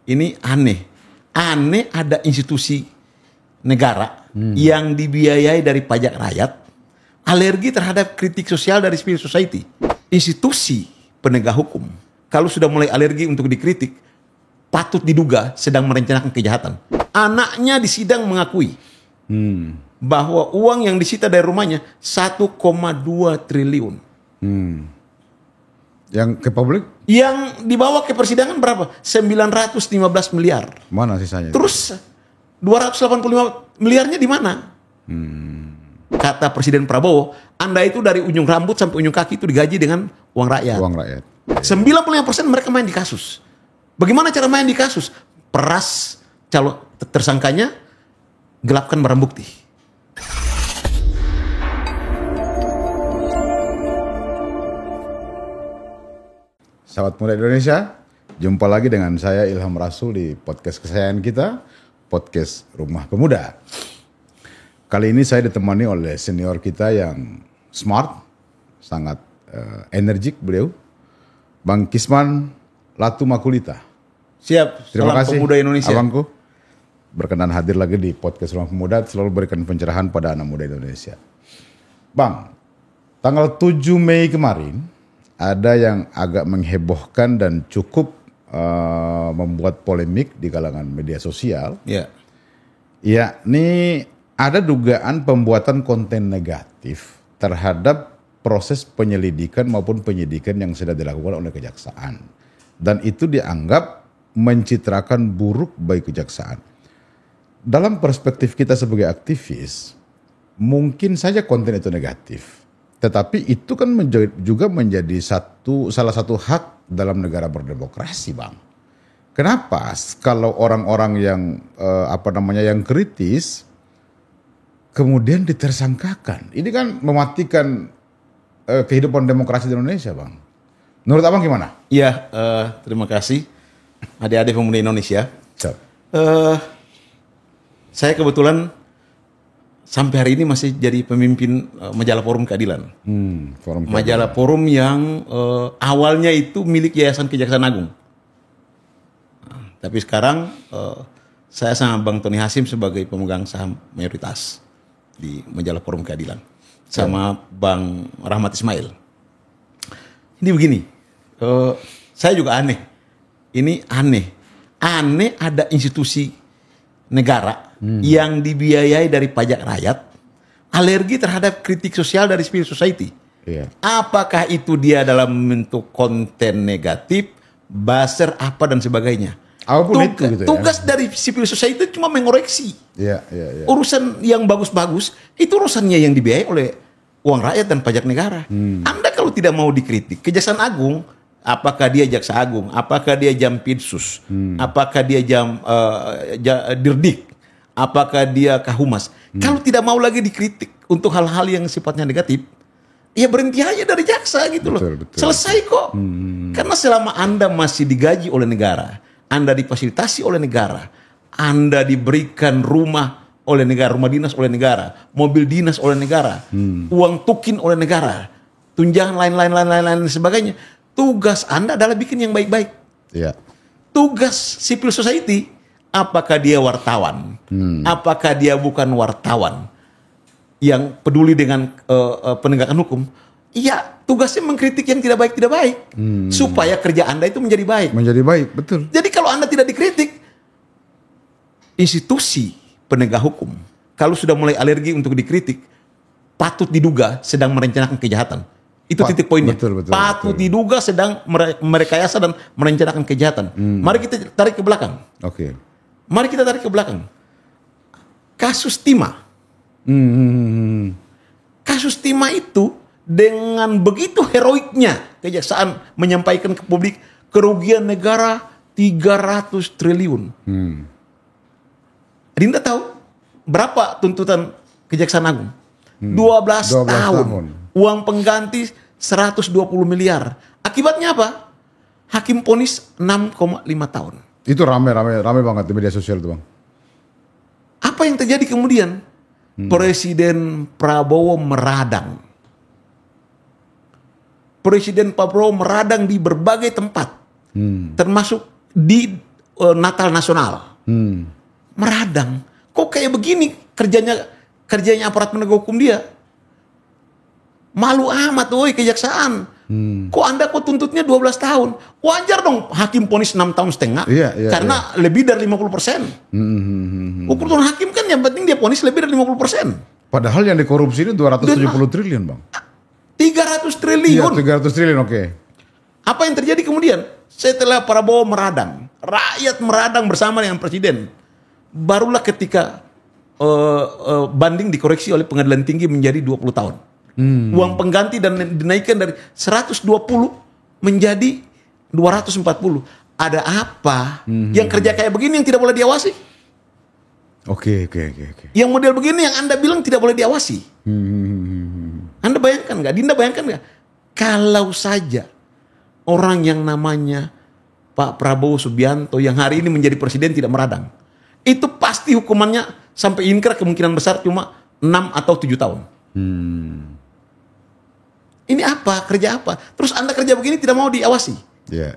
Ini aneh. Aneh ada institusi negara yang dibiayai dari pajak rakyat, alergi terhadap kritik sosial dari civil society. Institusi penegak hukum, kalau sudah mulai alergi untuk dikritik, patut diduga sedang merencanakan kejahatan. Anaknya di sidang mengakui bahwa uang yang disita dari rumahnya 1,2 triliun. Yang ke publik? Yang dibawa ke persidangan berapa? 915 miliar. Mana sisanya? Terus 285 miliarnya di mana? Kata Presiden Prabowo, Anda itu dari ujung rambut sampai ujung kaki itu digaji dengan uang rakyat. Uang rakyat. 95% mereka main di kasus. Bagaimana cara main di kasus? Peras calon tersangkanya, gelapkan barang bukti. Sahabat Muda Indonesia, jumpa lagi dengan saya Ilham Rasul di podcast kesayangan kita, podcast Rumah Pemuda. Kali ini saya ditemani oleh senior kita yang smart, sangat energik beliau, Bang Kisman Latu Makulita. Siap, Terima kasih Pemuda Indonesia. Abangku, berkenan hadir lagi di podcast Rumah Pemuda, selalu berikan pencerahan pada anak muda Indonesia. Bang, tanggal 7 Mei kemarin, ada yang agak menghebohkan dan cukup membuat polemik di kalangan media sosial. Ya. Yakni ada dugaan pembuatan konten negatif terhadap proses penyelidikan maupun penyidikan yang sudah dilakukan oleh kejaksaan. Dan itu dianggap mencitrakan buruk bagi kejaksaan. Dalam perspektif kita sebagai aktivis, mungkin saja konten itu negatif. Tetapi itu kan juga menjadi salah satu hak dalam negara berdemokrasi, Bang. Kenapa kalau orang-orang yang yang kritis kemudian ditersangkakan? Ini kan mematikan kehidupan demokrasi di Indonesia, Bang. Menurut Abang gimana? Iya, terima kasih adik-adik pemuda Indonesia. Saya kebetulan sampai hari ini masih jadi pemimpin majalah Forum Keadilan. Majalah Forum yang awalnya itu milik Yayasan Kejaksaan Agung. Tapi sekarang saya sama Bang Tony Hasim sebagai pemegang saham mayoritas di majalah Forum Keadilan. Sama Bang Rahmat Ismail. Ini begini, saya juga aneh. Ini aneh. Aneh ada institusi negara yang dibiayai dari pajak rakyat, alergi terhadap kritik sosial dari civil society. Iya. Apakah itu dia dalam bentuk konten negatif, buzzer apa dan sebagainya. Apapun itu gitu ya. Tugas dari civil society itu cuma mengoreksi. Iya. Urusan yang bagus-bagus itu urusannya yang dibiayai oleh uang rakyat dan pajak negara. Anda kalau tidak mau dikritik, Kejaksaan Agung, apakah dia Jaksa Agung, apakah dia Jampitsus, apakah dia Dirdik, apakah dia Kahumas. Kalau tidak mau lagi dikritik untuk hal-hal yang sifatnya negatif, ya berhenti aja dari jaksa gitu loh. Betul. Selesai kok. Karena selama Anda masih digaji oleh negara, Anda difasilitasi oleh negara, Anda diberikan rumah oleh negara, rumah dinas oleh negara, mobil dinas oleh negara, uang tukin oleh negara, tunjangan lain-lain sebagainya. Tugas Anda adalah bikin yang baik-baik. Iya. Tugas civil society, apakah dia wartawan, apakah dia bukan wartawan yang peduli dengan penegakan hukum, iya tugasnya mengkritik yang tidak baik, supaya kerja Anda itu menjadi baik. Menjadi baik, betul. Jadi kalau Anda tidak dikritik, institusi penegak hukum, kalau sudah mulai alergi untuk dikritik, patut diduga sedang merencanakan kejahatan. Itu titik poinnya. Patut diduga sedang merekayasa dan merencanakan kejahatan. Mari kita tarik ke belakang. Oke. Mari kita tarik ke belakang. Kasus Timah. Kasus Timah itu dengan begitu heroiknya kejaksaan menyampaikan ke publik kerugian negara 300 triliun. Anda tahu berapa tuntutan Kejaksaan Agung? 12 tahun. Uang pengganti 120 miliar. Akibatnya apa? Hakim vonis 6,5 tahun. Itu rame banget di media sosial itu, Bang. Apa yang terjadi kemudian? Presiden Prabowo meradang. Presiden Prabowo meradang di berbagai tempat. Termasuk di Natal Nasional. Meradang. Kok kayak begini kerjanya aparat penegak hukum dia? Malu amat, woi kejaksaan. Kok Anda tuntutnya 12 tahun? Wajar dong hakim vonis 6 tahun setengah. Karena lebih dari 50%. Keputusan hakim kan yang penting dia vonis lebih dari 50%. Padahal yang dikorupsi ini 270 triliun, Bang. 300 triliun. Iya, 300 triliun, oke. Apa yang terjadi kemudian? Setelah Prabowo meradang, rakyat meradang bersama dengan presiden. Barulah ketika banding dikoreksi oleh pengadilan tinggi menjadi 20 tahun. Uang pengganti dan dinaikkan dari 120 menjadi 240. Ada apa? Yang kerja kayak begini yang tidak boleh diawasi? Oke. Yang model begini yang Anda bilang tidak boleh diawasi. Anda bayangkan nggak? Dinda bayangkan nggak? Kalau saja orang yang namanya Pak Prabowo Subianto yang hari ini menjadi presiden tidak meradang, itu pasti hukumannya sampai inkrah kemungkinan besar cuma 6 atau 7 tahun. Ini apa? Kerja apa? Terus Anda kerja begini tidak mau diawasi.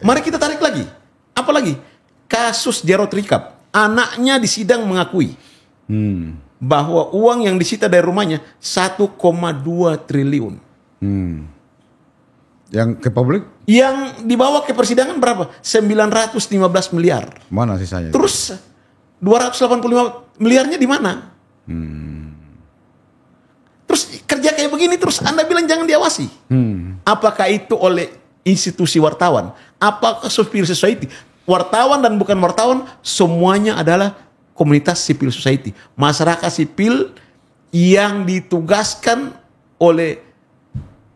Mari kita tarik lagi. Apa lagi? Kasus Jarod Rikab. Anaknya di sidang mengakui bahwa uang yang disita dari rumahnya 1,2 triliun. Yang ke publik? Yang dibawa ke persidangan berapa? 915 miliar. Mana sisanya? Terus 285 miliarnya di mana? Terus kerja kayak begini terus Anda bilang jangan diawasi. Apakah itu oleh institusi wartawan? Apakah civil society? Wartawan dan bukan wartawan semuanya adalah komunitas civil society. Masyarakat sipil yang ditugaskan oleh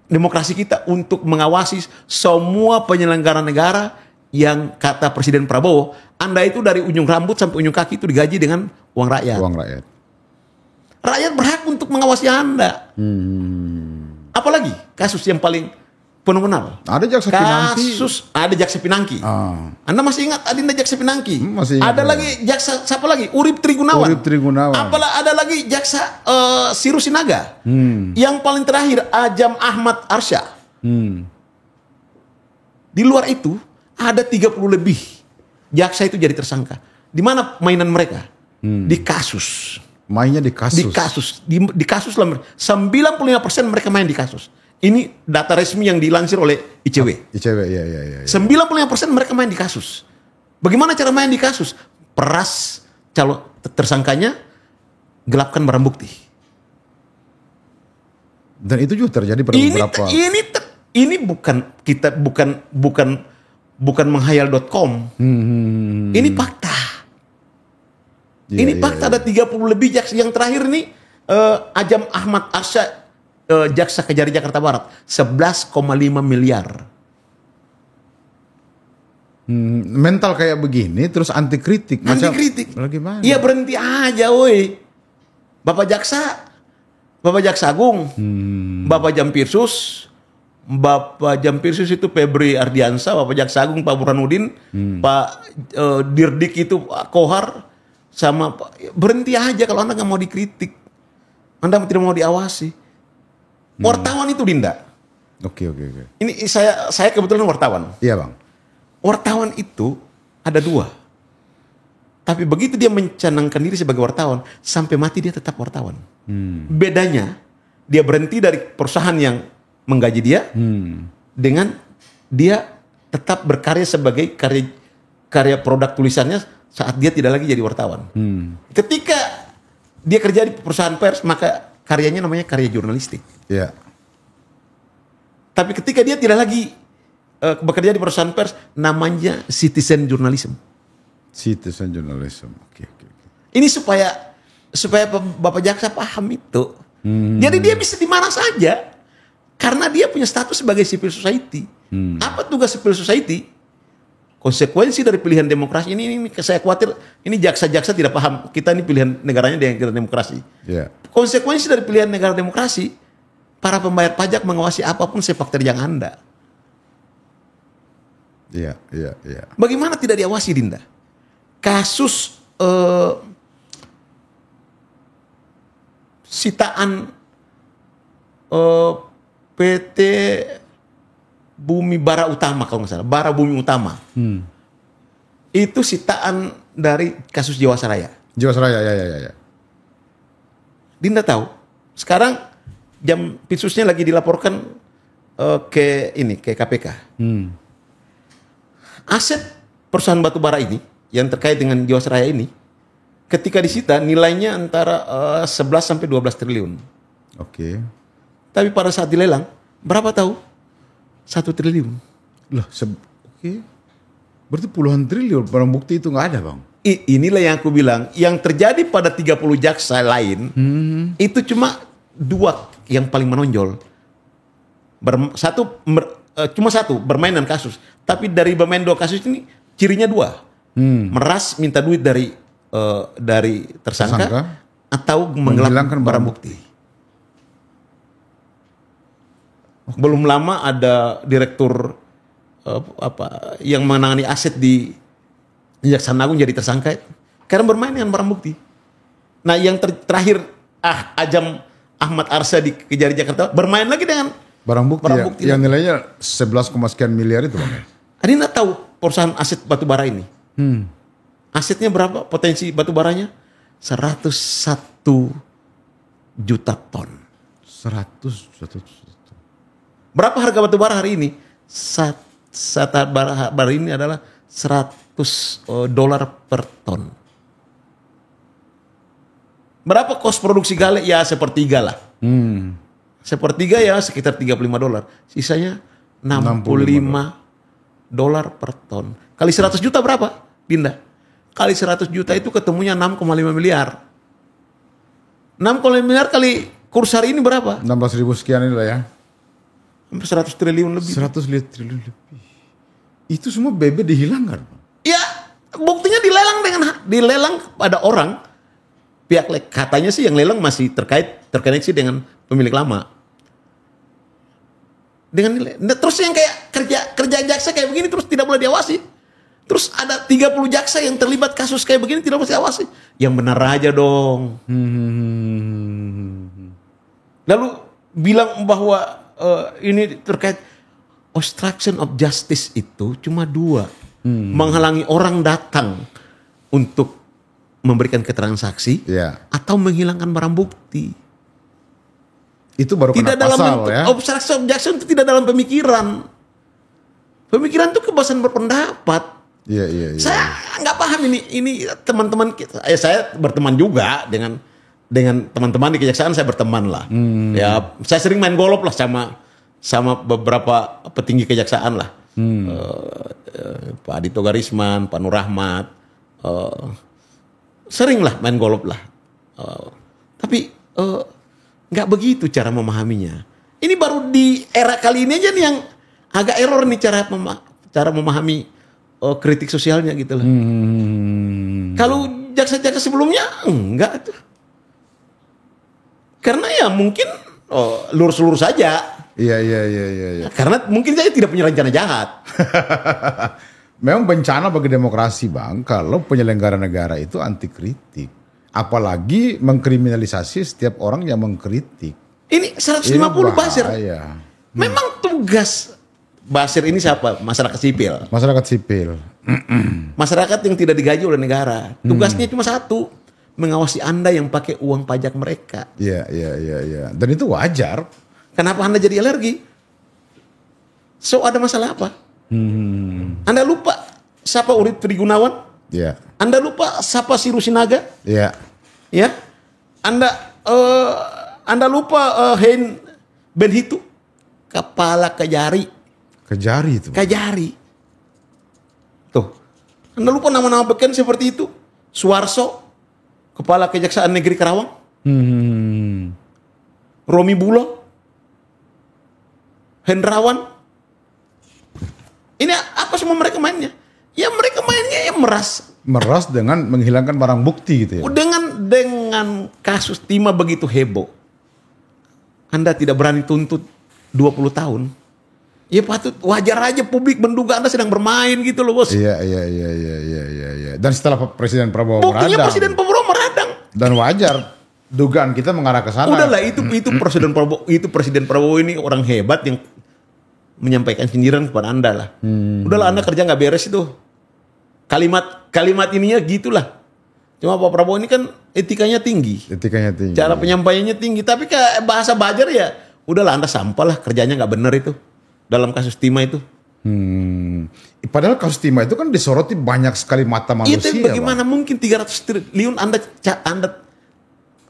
demokrasi kita untuk mengawasi semua penyelenggara negara yang kata Presiden Prabowo, Anda itu dari ujung rambut sampai ujung kaki itu digaji dengan uang rakyat. Rakyat berhak untuk mengawasi Anda. Apalagi kasus yang paling fenomenal. Ada jaksa Pinangki. Ada jaksa Pinangki. Anda masih ingat Adinda jaksa Pinangki? Masih ingat. Ada lagi jaksa siapa lagi? Urip Trigunawan. Apalah ada lagi jaksa Siru Sinaga. Yang paling terakhir Ajam Ahmad Arsya. Di luar itu ada 30 lebih jaksa itu jadi tersangka. Di mana mainan mereka? Di kasus. Mainnya di kasus. Di kasus lah. 95% mereka main di kasus. Ini data resmi yang dilansir oleh ICW. Iya. 95% mereka main di kasus. Bagaimana cara main di kasus? Peras calon tersangkanya, gelapkan barang bukti. Dan itu juga terjadi pada beberapa. Ini bukan menghayal.com. Ini fakta. Ini fakta. Ada 30 lebih jaksa. Yang terakhir ini Ajam Ahmad Arsya, jaksa Kejari Jakarta Barat, 11,5 miliar. Mental kayak begini terus anti kritik. Bagaimana? Iya berhenti aja, woi. Bapak Jaksa Agung, Bapak Jampirsus itu Febri Ardiansa, Bapak Jaksa Agung Pak Burhanuddin, Pak Dirdik itu Pak Kohar, sama berhenti aja kalau Anda nggak mau dikritik, Anda tidak mau diawasi. Wartawan itu Dinda. Oke. Ini saya kebetulan wartawan. Iya Bang. Wartawan itu ada 2. Tapi begitu dia mencanangkan diri sebagai wartawan, sampai mati dia tetap wartawan. Bedanya, dia berhenti dari perusahaan yang menggaji dia, dengan dia tetap berkarya sebagai karya produk tulisannya saat dia tidak lagi jadi wartawan. Ketika dia kerja di perusahaan pers, maka karyanya namanya karya jurnalistik. Iya. Tapi ketika dia tidak lagi bekerja di perusahaan pers, namanya citizen journalism. Oke. Ini supaya Bapak Jaksa paham itu. Jadi dia bisa di mana saja karena dia punya status sebagai civil society. Apa tugas civil society? Konsekuensi dari pilihan demokrasi ini saya khawatir ini jaksa-jaksa tidak paham. Kita ini pilihan negaranya dengan demokrasi. Konsekuensi dari pilihan negara demokrasi, para pembayar pajak mengawasi apapun sepak terjang Anda. Iya. Bagaimana tidak diawasi, Dinda? Kasus sitaan PT Bumi Bara Utama kalau nggak salah, Bara Bumi Utama. Itu sitaan dari kasus Jiwasraya. Jiwasraya, ya. Dinda tahu. Sekarang Pitsusnya lagi dilaporkan ke KPK. Aset perusahaan batubara ini yang terkait dengan Jiwasraya ini, ketika disita nilainya antara 11 sampai 12 triliun. Oke. Tapi pada saat dilelang, berapa tahu? 1 triliun. Loh, oke. Berarti puluhan triliun barang bukti itu nggak ada, Bang. Inilah yang aku bilang, yang terjadi pada 30 jaksa lain, itu cuma 2 yang paling menonjol. Cuma satu bermain dengan kasus. Tapi dari bermain 2 kasus ini, cirinya 2. Meras minta duit dari tersangka atau menghilangkan barang bukti. Belum lama ada direktur yang menangani aset di Kejaksaan Agung jadi tersangka karena bermain dengan barang bukti. Nah, yang terakhir Ajam Ahmad Arsa di Kejari Jakarta bermain lagi dengan barang bukti yang nilainya 11, sekian miliar itu, Bang. Anda tahu perusahaan aset batubara ini? Asetnya berapa? Potensi batubaranya 101 juta ton. 101. Berapa harga batubara hari ini? Batubara ini adalah $100 per ton. Berapa kos produksi gale? Ya sepertiga lah. Sepertiga ya sekitar $35. Sisanya $65 per ton. Kali 100 juta berapa, Dinda? Kali 100 juta itu ketemunya 6,5 miliar. 6,5 miliar kali kurs hari ini berapa? 16.000 sekian ini lah ya. Hampir 100 triliun lebih. 100 triliun lebih. Itu semua BB dihilangkan. Ya, buktinya dilelang pada orang. Pihak katanya sih yang lelang masih terkoneksi dengan pemilik lama. Terus yang kayak kerja jaksa kayak begini terus tidak boleh diawasi. Terus ada 30 jaksa yang terlibat kasus kayak begini tidak boleh diawasi. Yang benar aja dong. Lalu bilang bahwa ini terkait obstruction of justice itu cuma 2. Menghalangi orang datang untuk memberikan keterangan saksi atau menghilangkan barang bukti. Itu baru kena pasal ya. Obstruction of justice itu tidak dalam pemikiran. Pemikiran itu kebebasan berpendapat. Iya. Saya nggak paham ini teman-teman kita. Saya berteman juga dengan teman-teman di kejaksaan, saya berteman lah. Ya, saya sering main golf lah sama beberapa petinggi kejaksaan lah. Pak Adito Garisman, Pak Nur Rahmat, sering lah main golf lah. Tapi nggak begitu cara memahaminya. Ini baru di era kali ini aja nih yang agak error nih cara memahami kritik sosialnya gitu lah. Kalau jaksa-jaksa sebelumnya enggak tuh. Karena ya mungkin lurus-lurus saja. Iya. Karena mungkin saya tidak punya rencana jahat. Memang bencana bagi demokrasi, Bang, kalau penyelenggara negara itu anti kritik. Apalagi mengkriminalisasi setiap orang yang mengkritik. Ini 150 Basir. Memang tugas Basir ini siapa? Masyarakat sipil. Masyarakat sipil. Masyarakat yang tidak digaji oleh negara. Tugasnya cuma satu. Mengawasi Anda yang pakai uang pajak mereka. Iya. Dan itu wajar. Kenapa Anda jadi alergi? So ada masalah apa? Anda lupa siapa Urip Trigunawan? Iya. Anda lupa siapa Siru Sinaga? Iya. Ya. Anda lupa Hein Benhitu? Kepala Kejari. Kejari itu. Kejari. Tuh. Anda lupa nama-nama beken seperti itu? Suarso, Kepala Kejaksaan Negeri Karawang. Romi Bulo. Hendrawan. Ini apa semua mereka mainnya? Ya mereka mainnya ya meras. Meras dengan menghilangkan barang bukti gitu ya. Dengan kasus timah begitu heboh. Anda tidak berani tuntut 20 tahun. Ya patut wajar aja publik menduga Anda sedang bermain gitu loh, Bos. Iya. Dan setelah Presiden Prabowo meradang. Buktinya Presiden Prabowo meradang. Dan wajar dugaan kita mengarah ke sana. Udahlah itu Presiden Prabowo ini orang hebat yang menyampaikan sindiran kepada Anda lah. Udahlah Anda kerja nggak beres itu. kalimat ininya gitulah. Cuma Pak Prabowo ini kan etikanya tinggi. Etikanya tinggi. Cara penyampaiannya tinggi. Tapi kayak bahasa bajar ya, udahlah Anda sampah lah, kerjanya nggak benar itu. Dalam kasus timah itu. Padahal kasus timah itu kan disoroti banyak sekali mata manusia. Itu bagaimana Bang? Mungkin 300 triliun Anda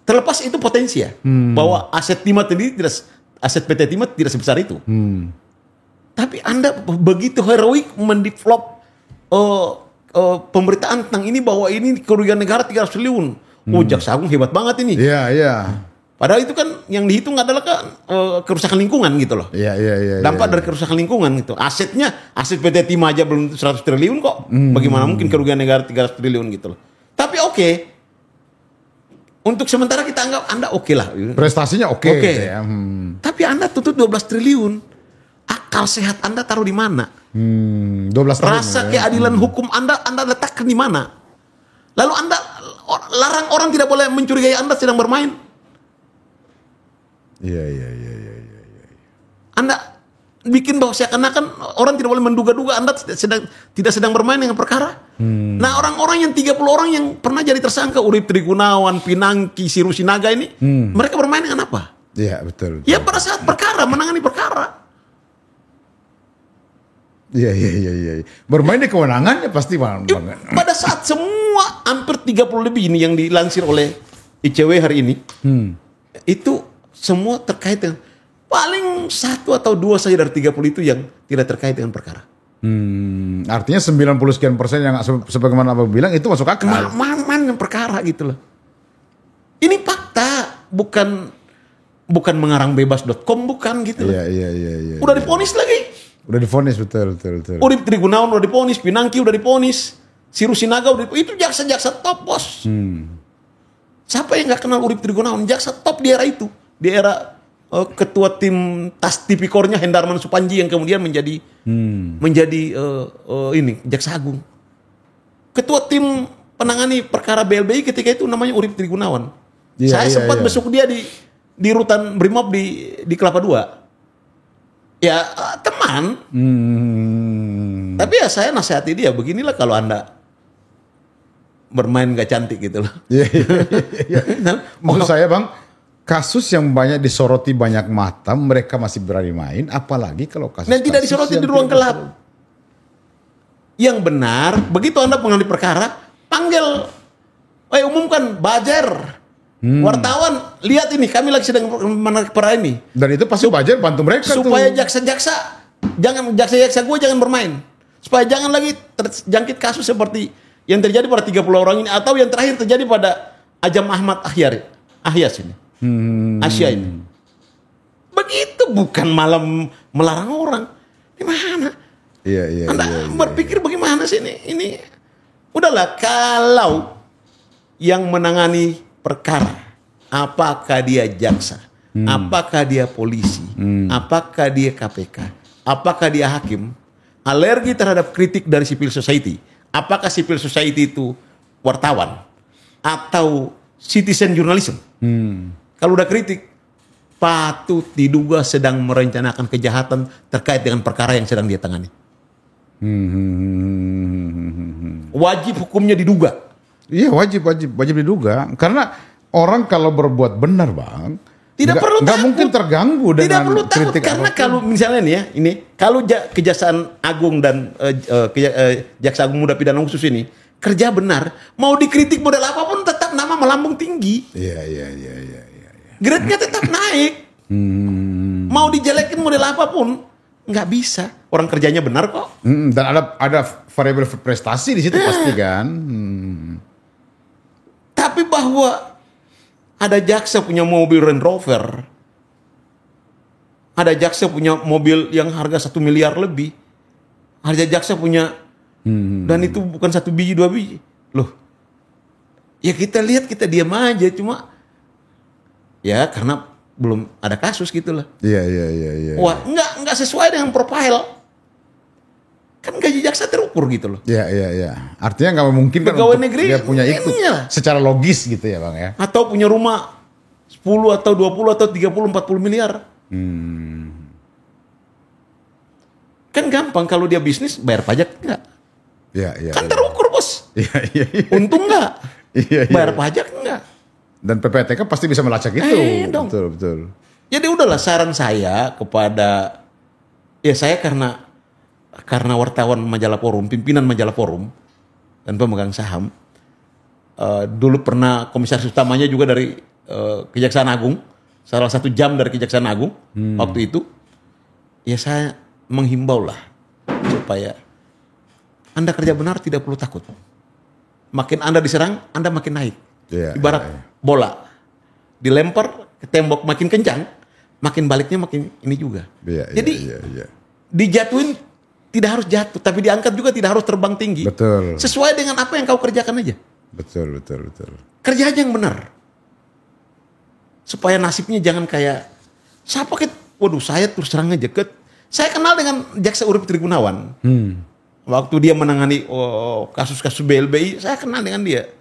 terlepas itu potensi ya. Bahwa aset timah tadi aset PT Timah tidak sebesar itu. Tapi Anda begitu heroik mendevelop pemberitaan tentang ini bahwa ini kerugian negara 300 triliun. Oh, Jaksa Agung hebat banget ini. Iya, iya. Padahal itu kan yang dihitung adalah kan kerusakan lingkungan gitu loh. Iya, iya, iya. Dampak dari kerusakan lingkungan gitu. Aset PT Timah aja belum 100 triliun kok. Bagaimana mungkin kerugian negara 300 triliun gitu loh. Tapi oke. Untuk sementara kita anggap Anda oke lah. Prestasinya oke. Gitu ya. Tapi Anda tuntut 12 triliun. Akal sehat Anda taruh di mana? 12 tahun. Rasa keadilan hukum Anda letakkan di mana? Lalu Anda larang orang tidak boleh mencurigai Anda sedang bermain. Iya. Anda bikin bahwa seakan-akan orang tidak boleh menduga-duga Anda tidak sedang bermain dengan perkara. Nah, orang-orang yang 30 orang yang pernah jadi tersangka, Urip Trigunawan, Pinangki, Siru Sinaga ini, mereka bermain dengan apa? Iya, betul. Ya pada saat perkara, menangani perkara. Iya. Bermain di kewenangannya pasti Bang. Pada saat semua hampir 30 lebih ini yang dilansir oleh ICW hari ini, itu semua terkait dengan paling 1 atau 2 saja dari 30 itu yang tidak terkait dengan perkara. Artinya 90 sekian persen yang sebagaimana Abang bilang itu masuk akal. Mana yang perkara gitu loh. Ini fakta, bukan mengarang bebas.com, bukan gitu loh. Iya. Udah divonis lagi. Udah divonis betul. Urip Trigunawan udah divonis, Pinangki udah divonis, Siru Sinaga udah divonis. Itu jaksa-jaksa top, bos. Siapa yang nggak kenal Urip Trigunawan? Jaksa top di era itu, di era ketua tim TAS Tipikornya Hendarman Supanji yang kemudian menjadi ini Jaksa Agung. Ketua tim penangani perkara BLBI ketika itu namanya Urip Trigunawan. Saya sempat besuk dia di rutan Brimob di Kelapa II. Ya teman. Tapi ya saya nasihati dia, beginilah kalau Anda bermain gak cantik gitu loh. Iya. Maksud saya Bang, kasus yang banyak disoroti banyak mata, mereka masih berani main, apalagi kalau kasus dan tidak disoroti di ruang gelap. Yang benar, begitu Anda mengalami perkara, panggil, umumkan, bajar. Wartawan, lihat ini, kami lagi sedang menarik perkara ini. Dan itu pasti bajar bantu mereka supaya jaksa-jaksa gue jangan bermain. Supaya jangan lagi terjangkit kasus seperti yang terjadi pada 30 orang ini, atau yang terakhir terjadi pada Ajam Ahmad Ahyas ini. Asia ini. Begitu, bukan malam melarang orang. Gimana? Iya. Anda berpikir bagaimana sih ini? Udahlah, kalau yang menangani perkara, apakah dia jaksa, apakah dia polisi, apakah dia KPK, apakah dia hakim, alergi terhadap kritik dari civil society, apakah civil society itu wartawan atau citizen journalism, kalau udah kritik, patut diduga sedang merencanakan kejahatan terkait dengan perkara yang sedang dia tangani. Wajib hukumnya diduga. Iya, wajib diduga. Karena orang kalau berbuat benar Bang, tidak perlu nggak mungkin terganggu dengan kritik karena apapun. Kalau misalnya nih ya, kalau Kejaksaan Agung dan Jaksa Agung Muda Pidana Khusus ini kerja benar, mau dikritik model apapun tetap nama melambung tinggi. Iya. Grade-nya tetap naik. Mau dijelekin model apapun nggak bisa. Orang kerjanya benar kok. Dan ada variabel prestasi di situ pasti kan. Tapi bahwa ada jaksa punya mobil Range Rover, ada jaksa punya mobil yang harga 1 miliar lebih, ada jaksa punya, dan itu bukan 1 biji 2 biji, loh. Ya kita lihat, kita diam aja, cuma ya karena belum ada kasus gitu lah. Iya. Wah, nggak sesuai dengan profil. Kan gaji jaksa terukur gitu loh. Iya. Artinya nggak mungkin kan pegawai negeri dia punya itu secara logis gitu ya Bang ya. Atau punya rumah 10 atau 20 atau 30 40 miliar. Kan gampang kalau dia bisnis bayar pajak enggak. Iya. Kan terukur bos. Iya. Untung nggak? Iya. Bayar pajak nggak? Dan PPTK pasti bisa melacak itu. Dong. Betul. Jadi udahlah saran saya kepada, ya saya karena wartawan majalah Forum, pimpinan majalah Forum dan pemegang saham, dulu pernah komisaris utamanya juga dari Kejaksaan Agung, salah satu jam dari Kejaksaan Agung waktu itu, ya saya menghimbau lah supaya Anda kerja benar tidak perlu takut. Makin Anda diserang, Anda makin naik. Ibarat bola dilempar ke tembok makin kencang, makin baliknya makin ini juga. Jadi dijatuhin tidak harus jatuh, tapi diangkat juga tidak harus terbang tinggi. Betul. Sesuai dengan apa yang kau kerjakan aja. Betul. Kerja aja yang benar. Supaya nasibnya jangan kayak siapa saya terus terang aja saya kenal dengan Jaksa Urip Trigunawan. Waktu dia menangani kasus-kasus BLBI, saya kenal dengan dia.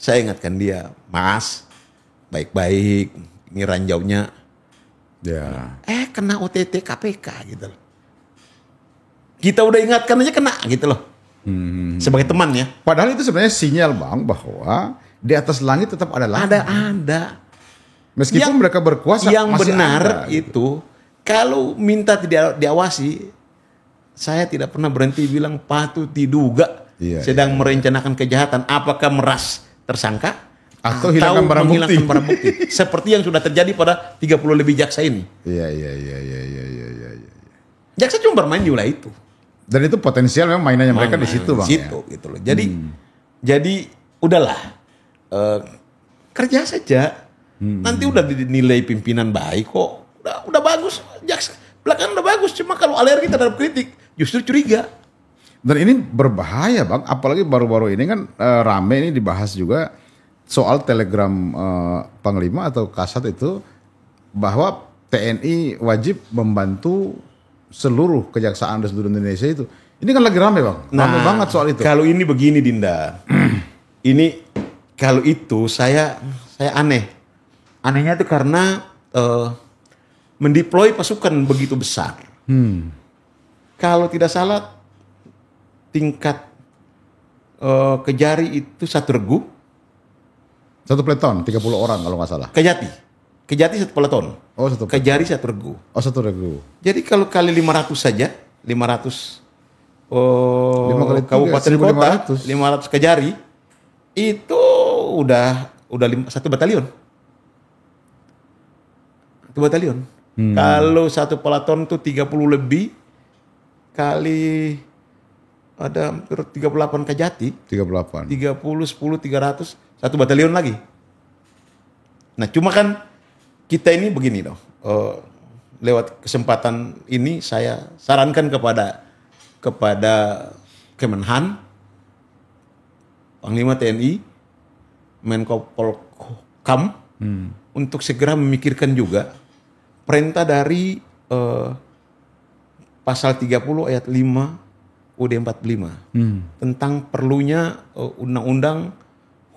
Saya ingatkan dia, Mas, baik-baik, ini ranjaunya. Ya. Kena OTT KPK gitu loh. Kita udah ingatkan aja kena gitu loh. Sebagai teman ya. Padahal itu sebenarnya sinyal Bang bahwa di atas langit tetap ada langit. Ada. Meskipun mereka berkuasa yang masih benar ada, itu kalau minta tidak diawasi, saya tidak pernah berhenti bilang patut diduga sedang merencanakan kejahatan, apakah meras tersangka atau menghilangkan barang bukti seperti yang sudah terjadi pada 30 lebih jaksa ini. Iya. Jaksa cuma bermain di wilayah itu. Dan itu potensial memang mainannya mereka di situ Bang. Gitu loh. Jadi udahlah kerja saja. Nanti udah dinilai pimpinan baik kok. Udah bagus. Jaksa belakangan udah bagus. Cuma kalau alergi terhadap kritik justru curiga. Dan ini berbahaya Bang. Apalagi baru-baru ini kan rame ini dibahas juga soal telegram Panglima atau Kasat itu bahwa TNI wajib membantu seluruh kejaksaan di seluruh Indonesia itu. Ini kan lagi rame Bang. Rame banget soal itu. Kalau ini begini Dinda. Ini kalau itu saya aneh. Anehnya itu karena mendeploy pasukan begitu besar. Kalau tidak salah tingkat Kejari itu 1 regu. 1 peleton 30 orang kalau nggak salah. Kejati 1 peleton. Oh, 1 peleton. Kejari 1 regu. Oh, 1 regu. Jadi kalau kali 500 saja, 500 kabupaten kota, 500 Kejari itu udah 1 batalion. 1 batalion. Kalau 1 peleton itu 30 lebih kali ada 38 Kejati. 38. 30, 10, 300, 1 batalion lagi. Nah cuma kan kita ini begini loh, lewat kesempatan ini saya sarankan kepada Kemenhan, Panglima TNI, Menko Polhukam untuk segera memikirkan juga perintah dari pasal 30 ayat 5 UUD 45 tentang perlunya undang-undang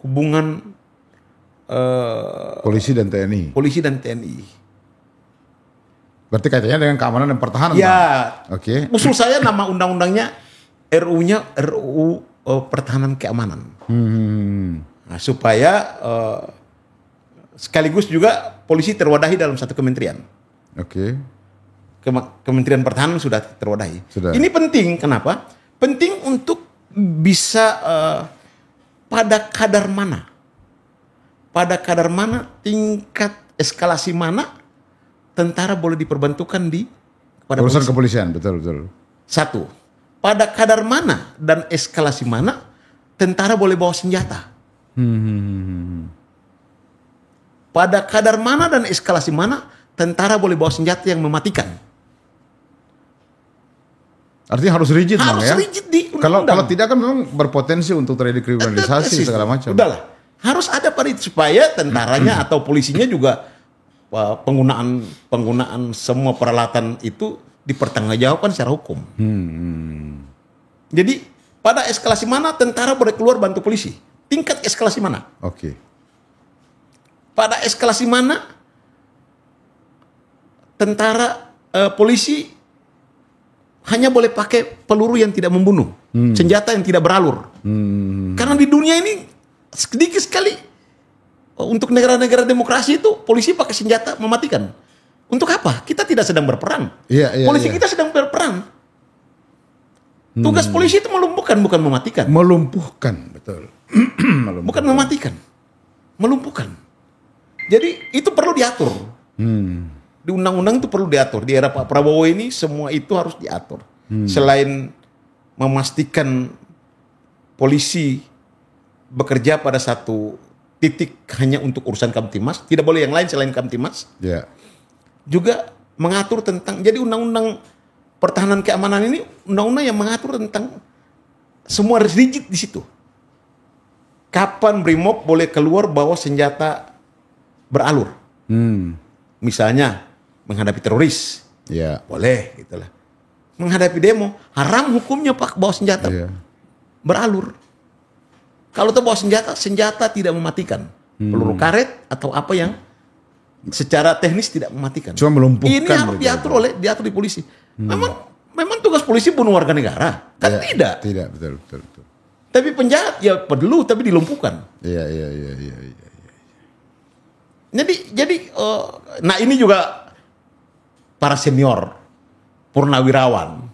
hubungan polisi dan TNI. Berarti kaitannya dengan keamanan dan pertahanan. Ya. Oke. Usul saya nama undang-undangnya RUU pertahanan keamanan. Nah, supaya sekaligus juga polisi terwadahi dalam satu kementerian. Oke. Kementerian Pertahanan sudah terwadahi. Ini penting, kenapa? Penting untuk bisa pada kadar mana tingkat eskalasi mana tentara boleh diperbantukan kepada urusan kepolisian, betul. 1. Pada kadar mana dan eskalasi mana tentara boleh bawa senjata. Pada kadar mana dan eskalasi mana tentara boleh bawa senjata yang mematikan. Artinya harus rigid Bang ya? Harus rigid di undang-undang. Kalau tidak kan memang berpotensi untuk terjadi kriminalisasi segala macam. Udahlah, harus ada pada itu supaya tentaranya atau polisinya juga penggunaan semua peralatan itu dipertanggungjawabkan secara hukum. Jadi pada eskalasi mana tentara boleh keluar bantu polisi? Tingkat eskalasi mana? Oke. Pada eskalasi mana tentara polisi hanya boleh pakai peluru yang tidak membunuh, senjata yang tidak beralur. Karena di dunia ini sedikit sekali untuk negara-negara demokrasi itu polisi pakai senjata mematikan. Untuk apa? Kita tidak sedang berperang. Polisi kita sedang berperang. Tugas polisi itu melumpuhkan, bukan mematikan. Melumpuhkan, betul. Bukan mematikan, melumpuhkan. Jadi itu perlu diatur. Di undang-undang itu perlu diatur. Di era Pak Prabowo ini semua itu harus diatur. Selain memastikan polisi bekerja pada satu titik hanya untuk urusan Kamtimas, tidak boleh yang lain selain Kamtimas. Juga mengatur tentang, jadi undang-undang pertahanan keamanan ini undang-undang yang mengatur tentang semua rigid di situ. Kapan Brimob boleh keluar bawa senjata beralur? Misalnya menghadapi teroris, boleh gitulah. Menghadapi demo, haram hukumnya Pak bawa senjata beralur. Kalau tuh bawa senjata tidak mematikan, peluru karet atau apa yang secara teknis tidak mematikan. Cuma melumpuhkan. Ini harus diatur di polisi. Memang tugas polisi bunuh warga negara, kan tidak? Tidak, betul. Tapi penjahat ya perlu, tapi dilumpuhkan. Iya. Jadi, nah ini juga para senior purnawirawan,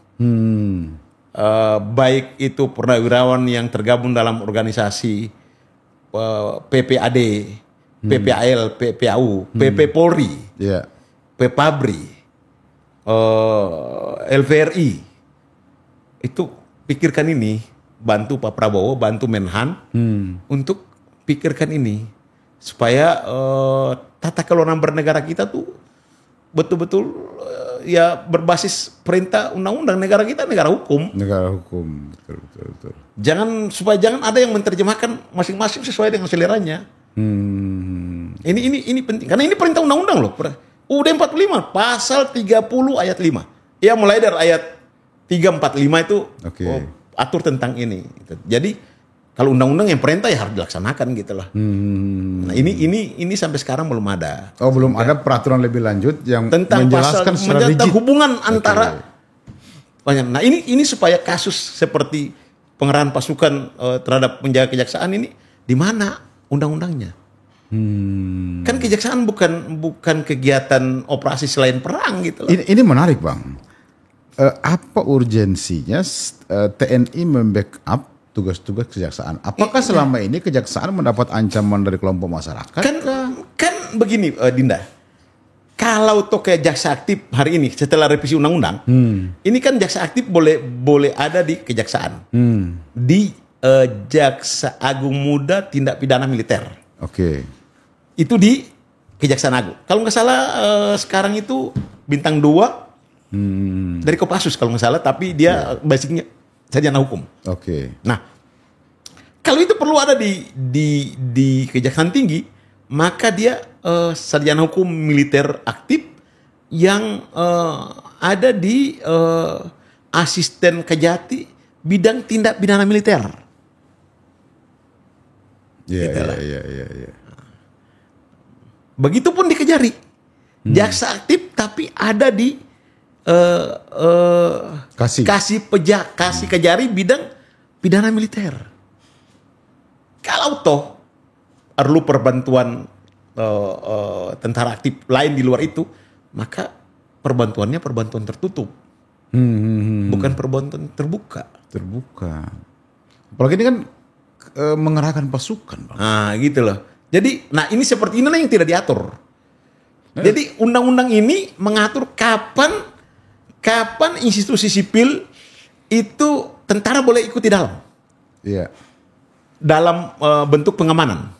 baik itu purnawirawan yang tergabung dalam organisasi PPAD, PPAL, PPAU, PP Polri, PPABRI, LVRI, itu pikirkan ini, bantu Pak Prabowo, bantu Menhan untuk pikirkan ini supaya tata kelola bernegara kita tuh betul-betul ya berbasis perintah undang-undang. Negara kita negara hukum. Betul. Jangan ada yang menerjemahkan masing-masing sesuai dengan seleranya. Ini penting karena ini perintah undang-undang loh. UUD 45 pasal 30 ayat 5. Ya mulai dari ayat 345 itu atur tentang ini. Jadi kalau undang-undang yang perintah ya harus dilaksanakan gitu lah. Nah ini sampai sekarang belum ada. Belum ada peraturan lebih lanjut yang tentang menjelaskan secara rigid hubungan antara. Nah ini supaya kasus seperti pengerahan pasukan terhadap penjaga kejaksaan ini di mana undang-undangnya? Kan kejaksaan bukan kegiatan operasi selain perang gitu loh. Ini menarik Bang. Apa urgensinya TNI membackup tugas-tugas kejaksaan? Apakah selama ini kejaksaan mendapat ancaman dari kelompok masyarakat? Kan begini Dinda. Kalau toh kayak jaksa aktif hari ini setelah revisi undang-undang, ini kan jaksa aktif boleh ada di kejaksaan. Di Jaksa Agung Muda Tindak Pidana Militer. Itu di Kejaksaan Agung. Kalau nggak salah sekarang itu bintang 2 dari Kopassus kalau nggak salah, tapi dia basicnya sarjana hukum. Nah, kalau itu perlu ada di Kejaksaan Tinggi, maka dia sarjana hukum militer aktif yang ada di asisten Kejati bidang tindak pidana militer. Iya. Begitupun di Kejari, jaksa aktif tapi ada di kasih Kejari bidang pidana militer. Kalau toh perlu perbantuan tentara aktif lain di luar itu, maka perbantuannya perbantuan tertutup, bukan perbantuan terbuka. Apalagi ini kan mengerahkan pasukan, Bang. Nah, gitu loh. Jadi, ini seperti inilah yang tidak diatur. Jadi undang-undang ini mengatur kapan institusi sipil itu tentara boleh ikut di dalam. Dalam bentuk pengamanan.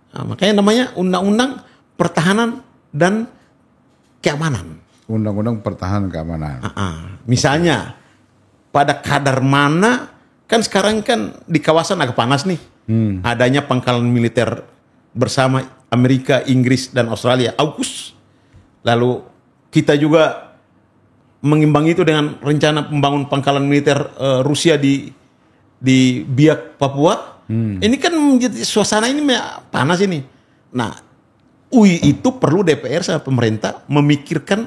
Nah, makanya namanya Undang-Undang Pertahanan dan Keamanan. Undang-Undang Pertahanan Keamanan. Misalnya pada kadar mana, kan sekarang kan di kawasan agak panas nih. Adanya pangkalan militer bersama Amerika, Inggris, dan Australia, AUKUS. Lalu kita juga mengimbangi itu dengan rencana pembangun pangkalan militer Rusia di Biak, Papua. Ini kan menjadi suasana ini panas ini. Nah, UI itu perlu DPR sama pemerintah memikirkan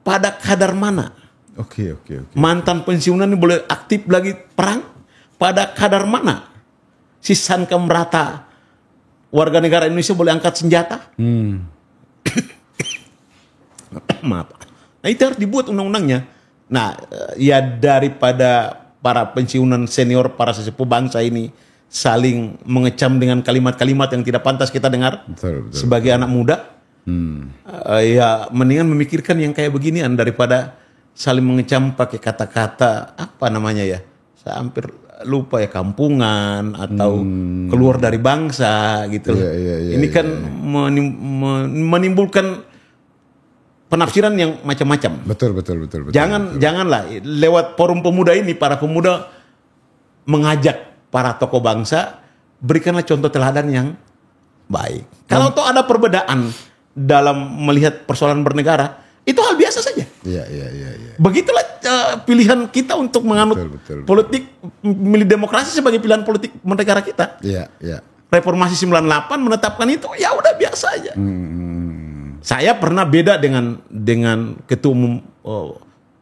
pada kadar mana Oke. Mantan pensiunan ini boleh aktif lagi perang. Pada kadar mana si Sankam Rata warga negara Indonesia boleh angkat senjata? Maaf. Nah itu harus dibuat undang-undangnya. Nah ya daripada para pensiunan senior, para sesepuh bangsa ini saling mengecam dengan kalimat-kalimat yang tidak pantas kita dengar sebagai anak muda, ya mendingan memikirkan yang kayak beginian daripada saling mengecam pakai kata-kata apa namanya ya, saya hampir lupa ya, kampungan atau keluar dari bangsa gitu. Ini kan menimbulkan penafsiran yang macam-macam. Betul. Janganlah lewat forum pemuda ini para pemuda mengajak para tokoh bangsa, berikanlah contoh teladan yang baik. Kalau toh ada perbedaan dalam melihat persoalan bernegara, itu hal biasa saja. Iya. Begitulah pilihan kita untuk menganut politik, milih demokrasi sebagai pilihan politik negara kita. Iya. Reformasi 98 menetapkan itu, ya udah biasa aja. Saya pernah beda dengan ketua umum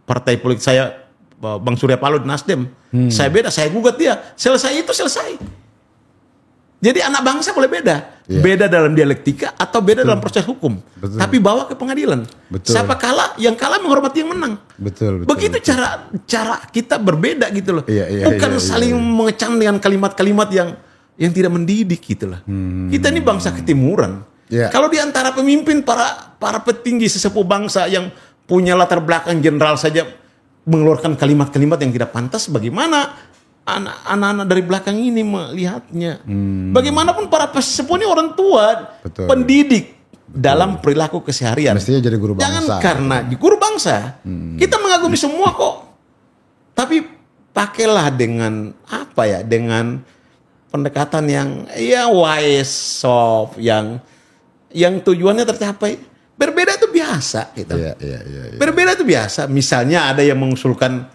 partai politik saya, Bang Surya Paloh di Nasdem. Saya beda, saya gugat dia. Selesai. Jadi anak bangsa boleh beda. Beda dalam dialektika atau beda dalam proses hukum. Tapi bawa ke pengadilan. Siapa kalah, yang kalah menghormati yang menang. Begitu cara kita berbeda gitu loh. Bukan saling mengecam dengan kalimat-kalimat yang tidak mendidik gitu lah. Kita ini bangsa ketimuran. Kalau di antara pemimpin para petinggi sesepuh bangsa yang punya latar belakang jenderal saja mengeluarkan kalimat-kalimat yang tidak pantas, bagaimana anak-anak dari belakang ini melihatnya? Bagaimanapun para sesepuh ini orang tua, pendidik dalam perilaku keseharian. Mestinya jadi guru bangsa. Jangan karena guru bangsa. Kita mengagumi semua kok. Tapi pakailah dengan dengan pendekatan yang wise, soft, yang tujuannya tercapai. Berbeda itu biasa gitu. Berbeda itu biasa. Misalnya ada yang mengusulkan